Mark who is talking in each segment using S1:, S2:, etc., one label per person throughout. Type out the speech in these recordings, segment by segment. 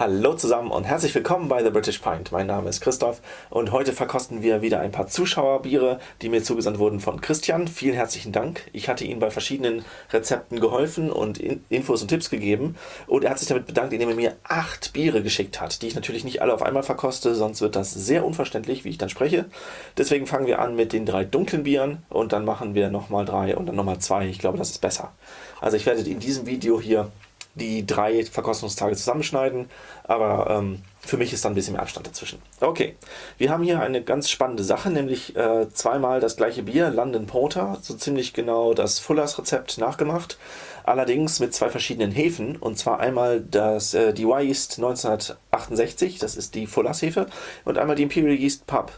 S1: Hallo zusammen und herzlich willkommen bei The British Pint. Mein Name ist Christoph und heute verkosten wir wieder ein paar Zuschauerbiere, die mir zugesandt wurden von Christian. Vielen herzlichen Dank. Ich hatte ihm bei verschiedenen Rezepten geholfen und Infos und Tipps gegeben und er hat sich damit bedankt, indem er mir 8 Biere geschickt hat, die ich natürlich nicht alle auf einmal verkoste, sonst wird das sehr unverständlich, wie ich dann spreche. Deswegen fangen wir an mit den 3 dunklen Bieren und dann machen wir nochmal 3 und dann nochmal 2. Ich glaube, das ist besser. Also ich werde in diesem Video hier die 3 Verkostungstage zusammenschneiden, aber für mich ist da ein bisschen mehr Abstand dazwischen. Okay, wir haben hier eine ganz spannende Sache, nämlich zweimal das gleiche Bier, London Porter, so ziemlich genau das Fullers Rezept nachgemacht, allerdings mit 2 verschiedenen Hefen, und zwar einmal die Yeast 1968, das ist die Fullers Hefe, und einmal die Imperial Yeast Pub.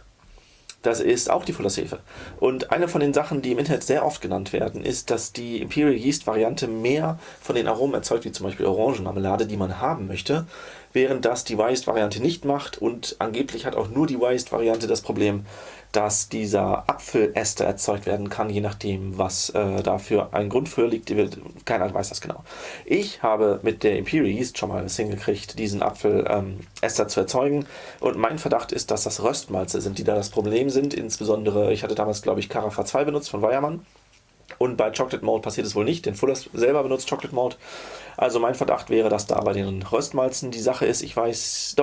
S1: Das ist auch die Fullers Hefe. Und eine von den Sachen, die im Internet sehr oft genannt werden, ist, dass die Imperial Yeast Variante mehr von den Aromen erzeugt, wie zum Beispiel Orangenmarmelade, die man haben möchte, während das die Yeast Variante nicht macht. Und angeblich hat auch nur die Yeast Variante das Problem, dass dieser Apfelester erzeugt werden kann, je nachdem, was dafür ein Grund für liegt. Keiner weiß das genau. Ich habe mit der Imperial Yeast schon mal es hingekriegt, diesen Apfelester zu erzeugen. Und mein Verdacht ist, dass das Röstmalze sind, die da das Problem sind. Insbesondere, ich hatte damals, glaube ich, Carafa 2 benutzt von Weyermann. Und bei Chocolate Malt passiert es wohl nicht, denn Fullers selber benutzt Chocolate Malt. Also mein Verdacht wäre, dass da bei den Röstmalzen die Sache ist. Ich weiß,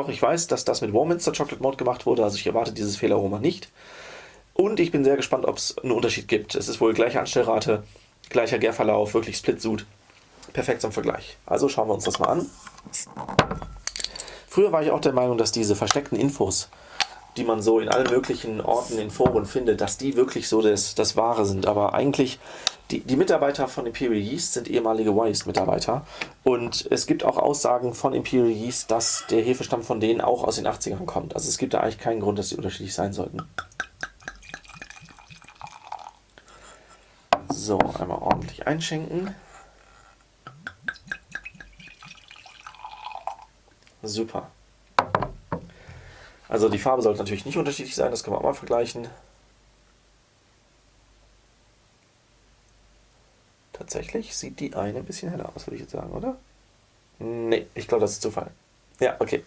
S1: dass das mit Warminster Chocolate Malt gemacht wurde. Also ich erwarte dieses Fehlaroma nicht. Und ich bin sehr gespannt, ob es einen Unterschied gibt. Es ist wohl gleiche Anstellrate, gleicher Gärverlauf, wirklich Split-Sud. Perfekt zum Vergleich. Also schauen wir uns das mal an. Früher war ich auch der Meinung, dass diese versteckten Infos, die man so in allen möglichen Orten in Foren findet, dass die wirklich so das Wahre sind. Aber eigentlich, die Mitarbeiter von Imperial Yeast sind ehemalige Yeast-Mitarbeiter. Und es gibt auch Aussagen von Imperial Yeast, dass der Hefestamm von denen auch aus den 80ern kommt. Also es gibt da eigentlich keinen Grund, dass die unterschiedlich sein sollten. So, einmal ordentlich einschenken. Super. Also die Farbe sollte natürlich nicht unterschiedlich sein, das können wir auch mal vergleichen. Tatsächlich sieht die eine ein bisschen heller aus, würde ich jetzt sagen, oder? Nee, ich glaube, das ist Zufall. Ja, okay.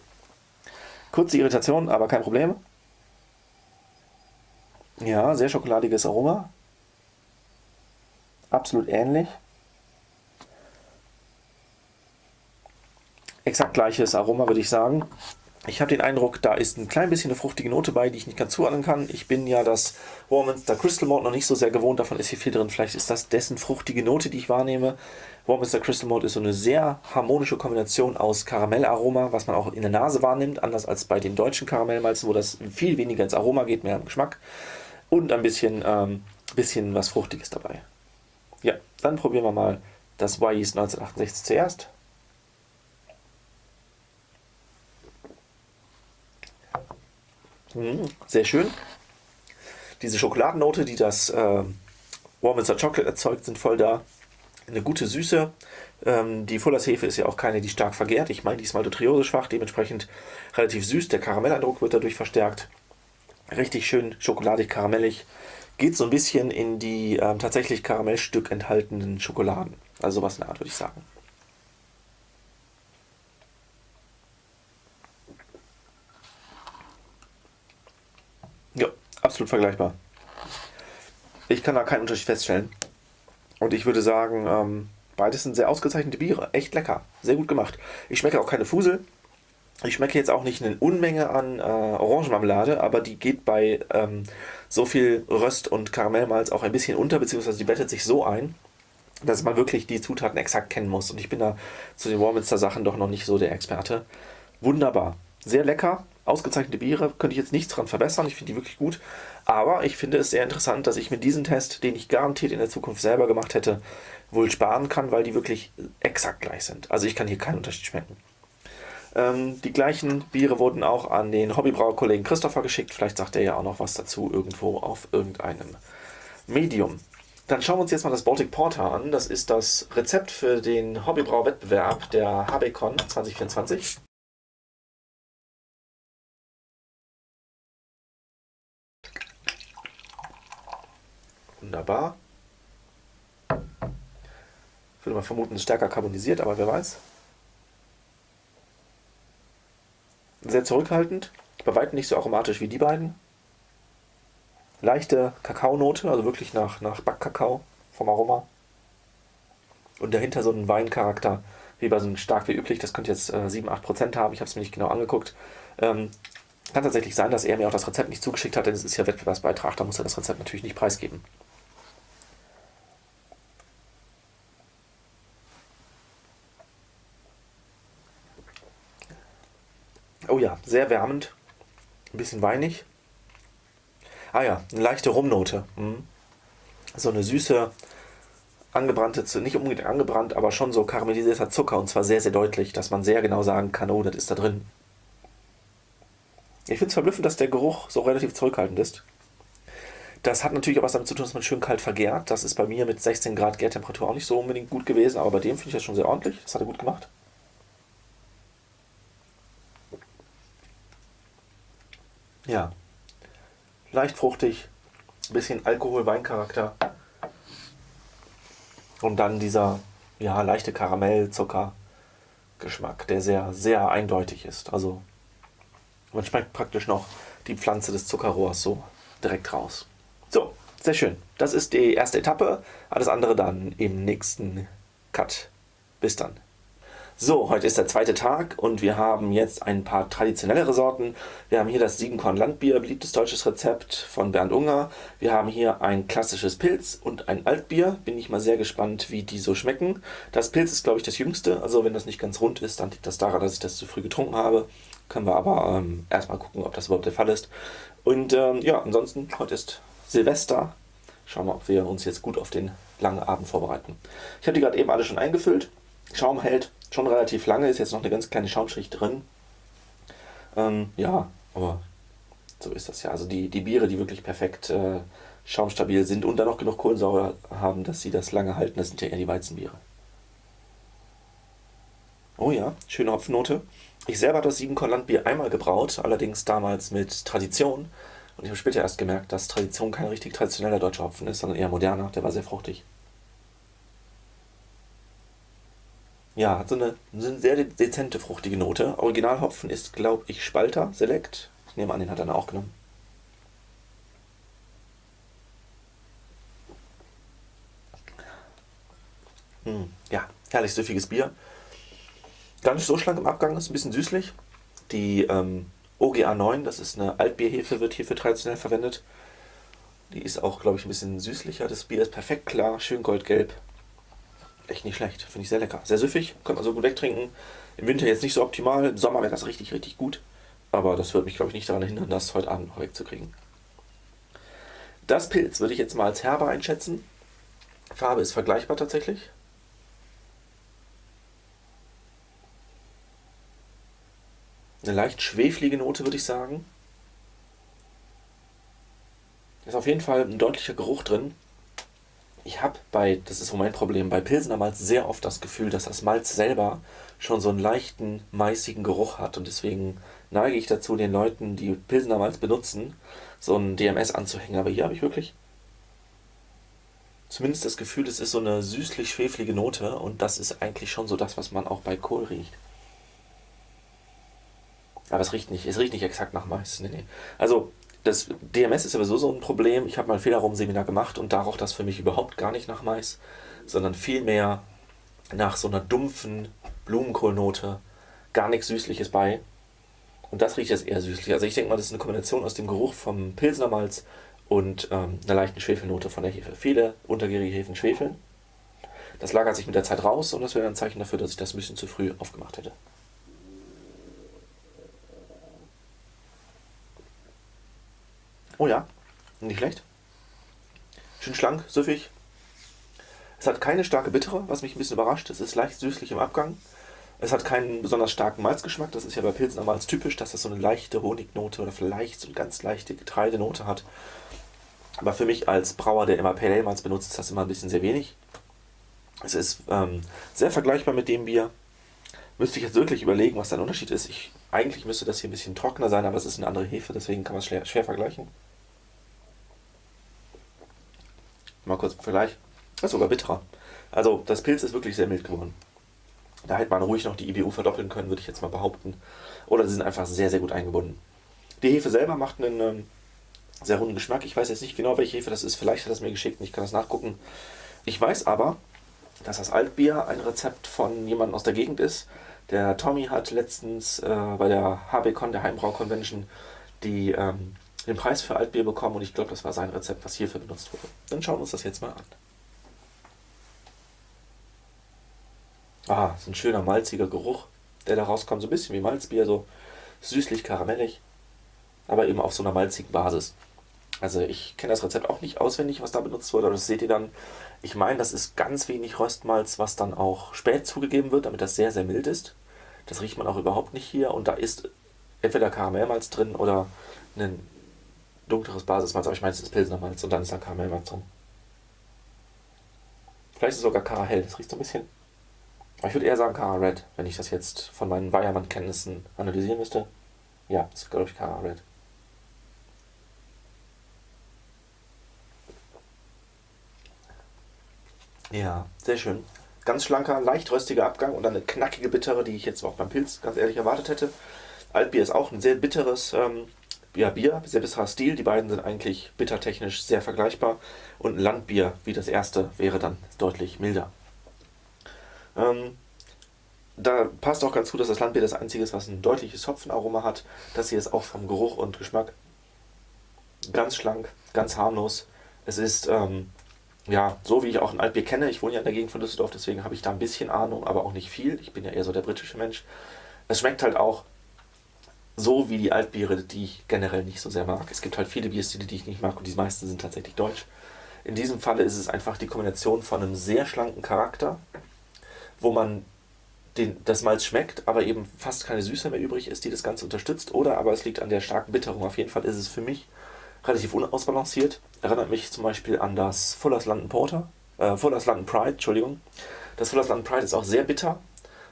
S1: Kurze Irritation, aber kein Problem. Ja, sehr schokoladiges Aroma. Absolut ähnlich. Exakt gleiches Aroma, würde ich sagen. Ich habe den Eindruck, da ist ein klein bisschen eine fruchtige Note bei, die ich nicht ganz zuordnen kann. Ich bin ja das Warminster Crystal Malt noch nicht so sehr gewohnt, davon ist hier viel drin. Vielleicht ist das dessen fruchtige Note, die ich wahrnehme. Warminster Crystal Malt ist so eine sehr harmonische Kombination aus Karamellaroma, was man auch in der Nase wahrnimmt, anders als bei den deutschen Karamellmalzen, wo das viel weniger ins Aroma geht, mehr im Geschmack. Und ein bisschen was Fruchtiges dabei. Ja, dann probieren wir mal das Yeast 1968 zuerst. Sehr schön. Diese Schokoladennote, die das Warminster Chocolate erzeugt, sind voll da. Eine gute Süße. Die Fullers Hefe ist ja auch keine, die stark vergärt. Ich meine, die ist maltotriose-schwach, dementsprechend relativ süß. Der Karamelleindruck wird dadurch verstärkt. Richtig schön schokoladig-karamellig. Geht so ein bisschen in die tatsächlich Karamellstück enthaltenen Schokoladen. Also sowas in der Art, würde ich sagen. Ja, absolut vergleichbar. Ich kann da keinen Unterschied feststellen. Und ich würde sagen, beides sind sehr ausgezeichnete Biere. Echt lecker. Sehr gut gemacht. Ich schmecke auch keine Fusel. Ich schmecke jetzt auch nicht eine Unmenge an Orangenmarmelade, aber die geht bei so viel Röst- und Karamellmalz auch ein bisschen unter, beziehungsweise die bettet sich so ein, dass man wirklich die Zutaten exakt kennen muss. Und ich bin da zu den Warminster-Sachen doch noch nicht so der Experte. Wunderbar. Sehr lecker. Ausgezeichnete Biere. Könnte ich jetzt nichts dran verbessern. Ich finde die wirklich gut. Aber ich finde es sehr interessant, dass ich mit diesem Test, den ich garantiert in der Zukunft selber gemacht hätte, wohl sparen kann, weil die wirklich exakt gleich sind. Also ich kann hier keinen Unterschied schmecken. Die gleichen Biere wurden auch an den Hobbybrauer-Kollegen Christopher geschickt. Vielleicht sagt er ja auch noch was dazu irgendwo auf irgendeinem Medium. Dann schauen wir uns jetzt mal das Baltic Porter an. Das ist das Rezept für den Hobbybrauer-Wettbewerb der HBCon 2024. Wunderbar. Ich würde mal vermuten, es ist stärker carbonisiert, aber wer weiß. Sehr zurückhaltend, bei weitem nicht so aromatisch wie die beiden. Leichte Kakaonote, also wirklich nach Backkakao vom Aroma. Und dahinter so ein Weincharakter, wie bei so einem stark wie üblich. Das könnte jetzt 7-8% haben, ich habe es mir nicht genau angeguckt. Kann tatsächlich sein, dass er mir auch das Rezept nicht zugeschickt hat, denn es ist ja Wettbewerbsbeitrag, da muss er das Rezept natürlich nicht preisgeben. Oh ja, sehr wärmend, ein bisschen weinig. Ah ja, eine leichte Rumnote. So eine süße, angebrannte, nicht unbedingt angebrannt, aber schon so karamellisierter Zucker und zwar sehr, sehr deutlich, dass man sehr genau sagen kann, oh, das ist da drin. Ich finde es verblüffend, dass der Geruch so relativ zurückhaltend ist. Das hat natürlich auch was damit zu tun, dass man schön kalt vergärt. Das ist bei mir mit 16 Grad Gärtemperatur auch nicht so unbedingt gut gewesen, aber bei dem finde ich das schon sehr ordentlich. Das hat er gut gemacht. Ja, leicht fruchtig, bisschen Alkohol-Weincharakter und dann dieser ja, leichte Karamell-Zucker-Geschmack, der sehr, sehr eindeutig ist. Also man schmeckt praktisch noch die Pflanze des Zuckerrohrs so direkt raus. So, sehr schön. Das ist die erste Etappe. Alles andere dann im nächsten Cut. Bis dann. So, heute ist der zweite Tag und wir haben jetzt ein paar traditionellere Sorten. Wir haben hier das Siebenkorn-Landbier, beliebtes deutsches Rezept von Bernd Unger. Wir haben hier ein klassisches Pilz und ein Altbier. Bin ich mal sehr gespannt, wie die so schmecken. Das Pilz ist, glaube ich, das jüngste. Also wenn das nicht ganz rund ist, dann liegt das daran, dass ich das zu früh getrunken habe. Können wir aber erstmal gucken, ob das überhaupt der Fall ist. Und ja, ansonsten, heute ist Silvester. Schauen wir, ob wir uns jetzt gut auf den langen Abend vorbereiten. Ich habe die gerade eben alle schon eingefüllt. Schaum hält schon relativ lange, ist jetzt noch eine ganz kleine Schaumschicht drin. Ja, aber so ist das ja. Also die Biere, die wirklich perfekt schaumstabil sind und dann noch genug Kohlensäure haben, dass sie das lange halten, das sind ja eher die Weizenbiere. Oh ja, schöne Hopfennote. Ich selber habe das Siebenkorn-Landbier einmal gebraut, allerdings damals mit Tradition. Und ich habe später erst gemerkt, dass Tradition kein richtig traditioneller deutscher Hopfen ist, sondern eher moderner. Der war sehr fruchtig. Ja, hat so eine sehr dezente, fruchtige Note. Originalhopfen ist, glaube ich, Spalter Select. Ich nehme an, den hat er auch genommen. Ja, herrlich süffiges Bier. Gar nicht so schlank im Abgang, ist ein bisschen süßlich. Die OGA 9, das ist eine Altbierhefe, wird hierfür traditionell verwendet. Die ist auch, glaube ich, ein bisschen süßlicher. Das Bier ist perfekt klar, schön goldgelb. Echt nicht schlecht, finde ich sehr lecker. Sehr süffig, kann man so gut wegtrinken. Im Winter jetzt nicht so optimal, im Sommer wäre das richtig, richtig gut. Aber das wird mich, glaube ich, nicht daran hindern, das heute Abend noch wegzukriegen. Das Pilz würde ich jetzt mal als herbe einschätzen. Farbe ist vergleichbar tatsächlich. Eine leicht schweflige Note, würde ich sagen. Ist auf jeden Fall ein deutlicher Geruch drin. Ich habe das ist so mein Problem, bei Pilsener Malz sehr oft das Gefühl, dass das Malz selber schon so einen leichten, maizigen Geruch hat. Und deswegen neige ich dazu, den Leuten, die Pilsener Malz benutzen, so einen DMS anzuhängen. Aber hier habe ich wirklich zumindest das Gefühl, es ist so eine süßlich-schweflige Note. Und das ist eigentlich schon so das, was man auch bei Kohl riecht. Aber es riecht nicht exakt nach Mais. Nee. Also das DMS ist sowieso so ein Problem. Ich habe mal ein Fehlerraum-Seminar gemacht und da roch das für mich überhaupt gar nicht nach Mais, sondern vielmehr nach so einer dumpfen Blumenkohlnote. Gar nichts Süßliches bei. Und das riecht jetzt eher süßlich. Also ich denke mal, das ist eine Kombination aus dem Geruch vom Pilsner Malz und einer leichten Schwefelnote von der Hefe. Viele untergärige Hefen schwefeln. Das lagert sich mit der Zeit raus und das wäre ein Zeichen dafür, dass ich das ein bisschen zu früh aufgemacht hätte. Oh ja, nicht schlecht. Schön schlank, süffig. Es hat keine starke Bittere, was mich ein bisschen überrascht. Es ist leicht süßlich im Abgang. Es hat keinen besonders starken Malzgeschmack. Das ist ja bei Pilsner Malz typisch, dass das so eine leichte Honignote oder vielleicht so eine ganz leichte Getreidenote hat. Aber für mich als Brauer, der immer Pale Ale Malz benutzt, ist das immer ein bisschen sehr wenig. Es ist sehr vergleichbar mit dem Bier. Müsste ich jetzt wirklich überlegen, was der Unterschied ist. Eigentlich müsste das hier ein bisschen trockener sein, aber es ist eine andere Hefe, deswegen kann man es schwer vergleichen. Mal kurz im Vergleich. Das ist sogar bitterer. Also das Pilz ist wirklich sehr mild geworden. Da hätte man ruhig noch die IBU verdoppeln können, würde ich jetzt mal behaupten. Oder sie sind einfach sehr, sehr gut eingebunden. Die Hefe selber macht einen sehr runden Geschmack. Ich weiß jetzt nicht genau, welche Hefe das ist. Vielleicht hat er es mir geschickt und ich kann das nachgucken. Ich weiß aber, dass das Altbier ein Rezept von jemandem aus der Gegend ist. Der Tommy hat letztens bei der HBCon, der Heimbrau-Convention, den Preis für Altbier bekommen und ich glaube, das war sein Rezept, was hierfür benutzt wurde. Dann schauen wir uns das jetzt mal an. Ah, ist ein schöner malziger Geruch, der da rauskommt. So ein bisschen wie Malzbier, so süßlich, karamellig, aber eben auf so einer malzigen Basis. Also ich kenne das Rezept auch nicht auswendig, was da benutzt wurde, aber das seht ihr dann. Ich meine, das ist ganz wenig Röstmalz, was dann auch spät zugegeben wird, damit das sehr, sehr mild ist. Das riecht man auch überhaupt nicht hier und da ist entweder Karamellmalz drin oder ein dunkleres Basismalz, aber ich meine, es ist Pilsner Malz und dann ist da Karamellmalz drin. Vielleicht ist es sogar Kara Hell, das riecht so ein bisschen. Aber ich würde eher sagen Kara Red, wenn ich das jetzt von meinen Weyermann-Kenntnissen analysieren müsste. Ja, das ist glaube ich Kara Red. Ja, sehr schön. Ganz schlanker, leicht röstiger Abgang und dann eine knackige Bittere, die ich jetzt auch beim Pilz ganz ehrlich erwartet hätte. Altbier ist auch ein sehr bitteres Bier, sehr bitterer Stil. Die beiden sind eigentlich bittertechnisch sehr vergleichbar. Und ein Landbier, wie das erste, wäre dann deutlich milder. Ähm, Da passt auch ganz gut, dass das Landbier das einzige ist, was ein deutliches Hopfenaroma hat. Das hier ist auch vom Geruch und Geschmack ganz schlank, ganz harmlos. Es ist ja, so wie ich auch ein Altbier kenne. Ich wohne ja in der Gegend von Düsseldorf, deswegen habe ich da ein bisschen Ahnung, aber auch nicht viel. Ich bin ja eher so der britische Mensch. Es schmeckt halt auch so wie die Altbiere, die ich generell nicht so sehr mag. Es gibt halt viele Bierstile, die ich nicht mag und die meisten sind tatsächlich deutsch. In diesem Falle ist es einfach die Kombination von einem sehr schlanken Charakter, wo man das Malz schmeckt, aber eben fast keine Süße mehr übrig ist, die das Ganze unterstützt. Oder aber es liegt an der starken Bitterung. Auf jeden Fall ist es für mich relativ unausbalanciert. Erinnert mich zum Beispiel an das Fuller's London Porter, Fuller's London Pride, Entschuldigung. Das Fuller's London Pride ist auch sehr bitter,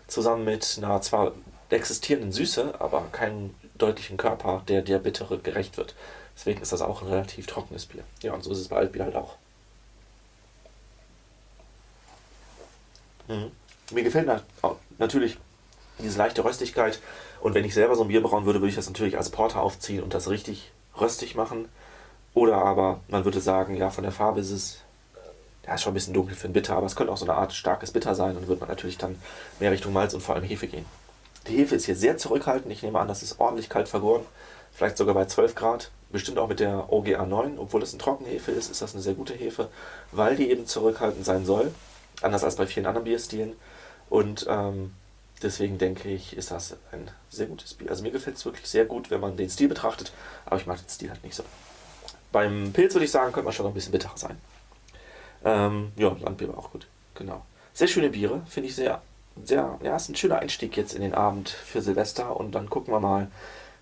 S1: zusammen mit einer zwar existierenden Süße, aber keinem deutlichen Körper, der Bittere gerecht wird. Deswegen ist das auch ein relativ trockenes Bier. Ja, und so ist es bei Altbier halt auch. Mhm. Mir gefällt natürlich diese leichte Röstigkeit. Und wenn ich selber so ein Bier brauen würde, würde ich das natürlich als Porter aufziehen und das richtig röstig machen. Oder aber man würde sagen, ja, von der Farbe ist es, ja, ist schon ein bisschen dunkel für ein Bitter, aber es könnte auch so eine Art starkes Bitter sein und würde man natürlich dann mehr Richtung Malz und vor allem Hefe gehen. Die Hefe ist hier sehr zurückhaltend. Ich nehme an, das ist ordentlich kalt vergoren. Vielleicht sogar bei 12 Grad. Bestimmt auch mit der OGA 9. Obwohl das eine Trockenhefe ist, ist das eine sehr gute Hefe, weil die eben zurückhaltend sein soll. Anders als bei vielen anderen Bierstilen. Und deswegen denke ich, ist das ein sehr gutes Bier. Also mir gefällt es wirklich sehr gut, wenn man den Stil betrachtet. Aber ich mag den Stil halt nicht so. Beim Pilz würde ich sagen, könnte man schon noch ein bisschen bitterer sein. Ja, Landbier war auch gut. Genau. Sehr schöne Biere, finde ich ja, ist ein schöner Einstieg jetzt in den Abend für Silvester und dann gucken wir mal,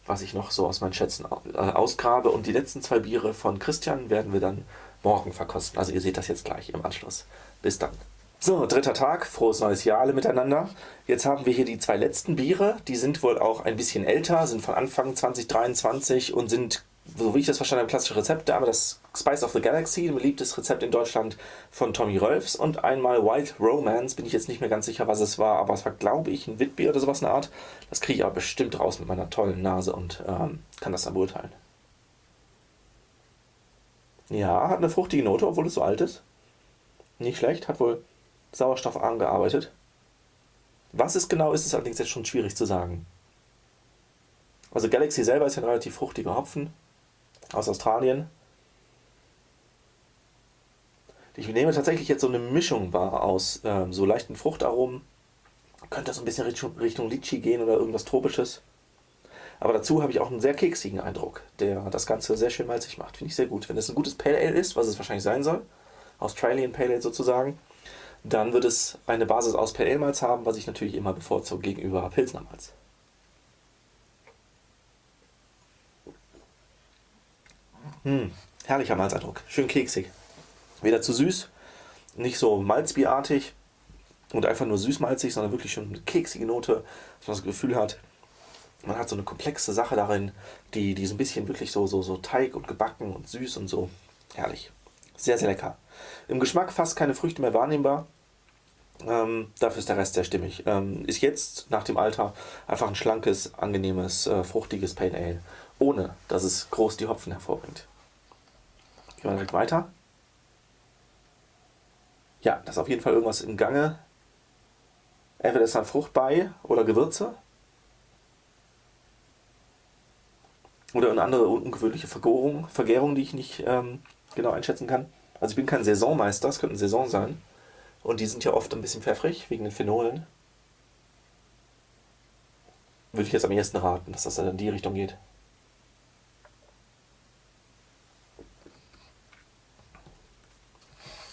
S1: was ich noch so aus meinen Schätzen ausgrabe. Und die letzten zwei Biere von Christian werden wir dann morgen verkosten. Also ihr seht das jetzt gleich im Anschluss. Bis dann. So, dritter Tag, frohes neues Jahr alle miteinander. Jetzt haben wir hier die zwei letzten Biere, die sind wohl auch ein bisschen älter, sind von Anfang 2023 und sind, so wie ich das verstanden habe, klassische Rezepte. Einmal das Spice of the Galaxy, ein beliebtes Rezept in Deutschland von Tommy Rölfs und einmal White Romance, bin ich jetzt nicht mehr ganz sicher, was es war, aber es war, glaube ich, ein Witbier oder sowas in der Art. Das kriege ich aber bestimmt raus mit meiner tollen Nase und kann das dann beurteilen. Ja, hat eine fruchtige Note, obwohl es so alt ist. Nicht schlecht, hat wohl sauerstoffarm gearbeitet. Was es genau ist, ist allerdings jetzt schon schwierig zu sagen. Also Galaxy selber ist ja ein relativ fruchtiger Hopfen aus Australien. Ich nehme tatsächlich jetzt so eine Mischung wahr aus so leichten Fruchtaromen. Könnte so ein bisschen Richtung Litchi gehen oder irgendwas Tropisches. Aber dazu habe ich auch einen sehr keksigen Eindruck, der das Ganze sehr schön malzig macht. Finde ich sehr gut. Wenn es ein gutes Pale Ale ist, was es wahrscheinlich sein soll, Australian Pale Ale sozusagen, dann wird es eine Basis aus Pale Ale Malz haben, was ich natürlich immer bevorzuge gegenüber Pilsner Malz. Herrlicher Malzeindruck, schön keksig. Weder zu süß, nicht so malzbierartig und einfach nur süß-malzig, sondern wirklich schon eine keksige Note, dass man das Gefühl hat, man hat so eine komplexe Sache darin, die so ein bisschen wirklich so Teig und gebacken und süß und so. Herrlich. Sehr, sehr lecker. Im Geschmack fast keine Früchte mehr wahrnehmbar. Dafür ist der Rest sehr stimmig. Ist jetzt nach dem Alter einfach ein schlankes, angenehmes, fruchtiges Pale Ale. Ohne, dass es groß die Hopfen hervorbringt. Gehen wir direkt weiter. Ja, da ist auf jeden Fall irgendwas im Gange. Entweder ist da Frucht bei oder Gewürze. Oder eine andere ungewöhnliche Vergärung, die ich nicht genau einschätzen kann. Also ich bin kein Saisonmeister, es könnte eine Saison sein. Und die sind ja oft ein bisschen pfeffrig, wegen den Phenolen. Würde ich jetzt am ehesten raten, dass das dann in die Richtung geht.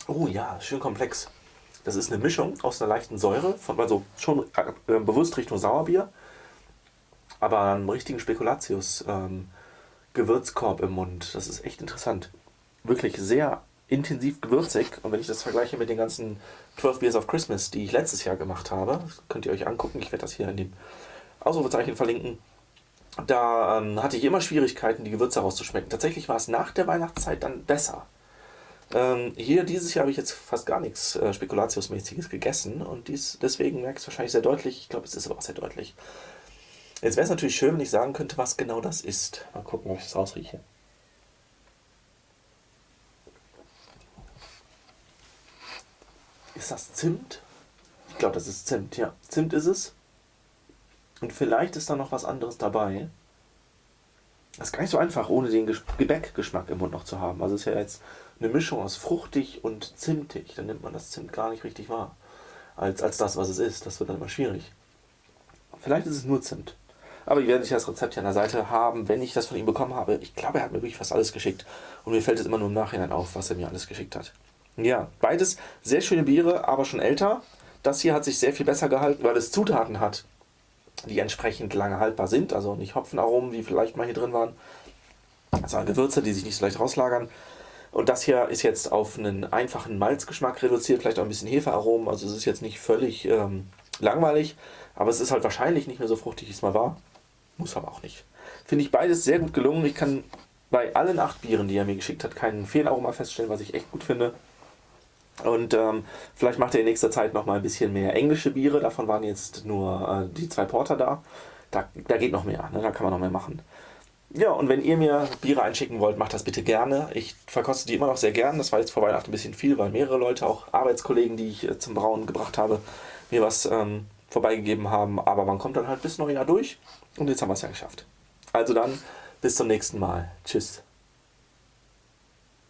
S1: Oh ja, schön komplex. Das ist eine Mischung aus einer leichten Säure, also schon bewusst Richtung Sauerbier, aber einem richtigen Spekulatius-Gewürzkorb im Mund. Das ist echt interessant. Wirklich sehr intensiv gewürzig. Und wenn ich das vergleiche mit den ganzen 12 Beers of Christmas, die ich letztes Jahr gemacht habe, das könnt ihr euch angucken, ich werde das hier in dem Ausrufezeichen verlinken, da hatte ich immer Schwierigkeiten, die Gewürze rauszuschmecken. Tatsächlich war es nach der Weihnachtszeit dann besser. Hier dieses Jahr habe ich jetzt fast gar nichts Spekulatiusmäßiges gegessen und deswegen merke ich es wahrscheinlich sehr deutlich. Ich glaube, es ist aber auch sehr deutlich. Jetzt wäre es natürlich schön, wenn ich sagen könnte, was genau das ist. Mal gucken, ob ich das rausrieche. Ist das Zimt? Ich glaube, das ist Zimt, ja. Zimt ist es. Und vielleicht ist da noch was anderes dabei. Das ist gar nicht so einfach, ohne den Gebäckgeschmack im Mund noch zu haben. Also es ist ja jetzt eine Mischung aus fruchtig und zimtig. Dann nimmt man das Zimt gar nicht richtig wahr. Als das, was es ist. Das wird dann immer schwierig. Vielleicht ist es nur Zimt. Aber ihr werdet das Rezept hier an der Seite haben, wenn ich das von ihm bekommen habe. Ich glaube, er hat mir wirklich fast alles geschickt. Und mir fällt es immer nur im Nachhinein auf, was er mir alles geschickt hat. Ja, beides sehr schöne Biere, aber schon älter. Das hier hat sich sehr viel besser gehalten, weil es Zutaten hat, die entsprechend lange haltbar sind. Also nicht Hopfenaromen, wie vielleicht mal hier drin waren, sondern Gewürze, die sich nicht so leicht rauslagern. Und das hier ist jetzt auf einen einfachen Malzgeschmack reduziert, vielleicht auch ein bisschen Hefearomen. Also es ist jetzt nicht völlig langweilig, aber es ist halt wahrscheinlich nicht mehr so fruchtig, wie es mal war. Muss aber auch nicht. Finde ich beides sehr gut gelungen. Ich kann bei allen 8 Bieren, die er mir geschickt hat, keinen Fehlaroma feststellen, was ich echt gut finde. Und vielleicht macht er in nächster Zeit noch mal ein bisschen mehr englische Biere. Davon waren jetzt nur die 2 Porter da. Da geht noch mehr, ne? Da kann man noch mehr machen. Ja, und wenn ihr mir Biere einschicken wollt, macht das bitte gerne. Ich verkoste die immer noch sehr gern. Das war jetzt vor Weihnachten ein bisschen viel, weil mehrere Leute, auch Arbeitskollegen, die ich zum Brauen gebracht habe, mir was vorbeigegeben haben. Aber man kommt dann halt bis Neujahr durch. Und jetzt haben wir es ja geschafft. Also dann, bis zum nächsten Mal. Tschüss.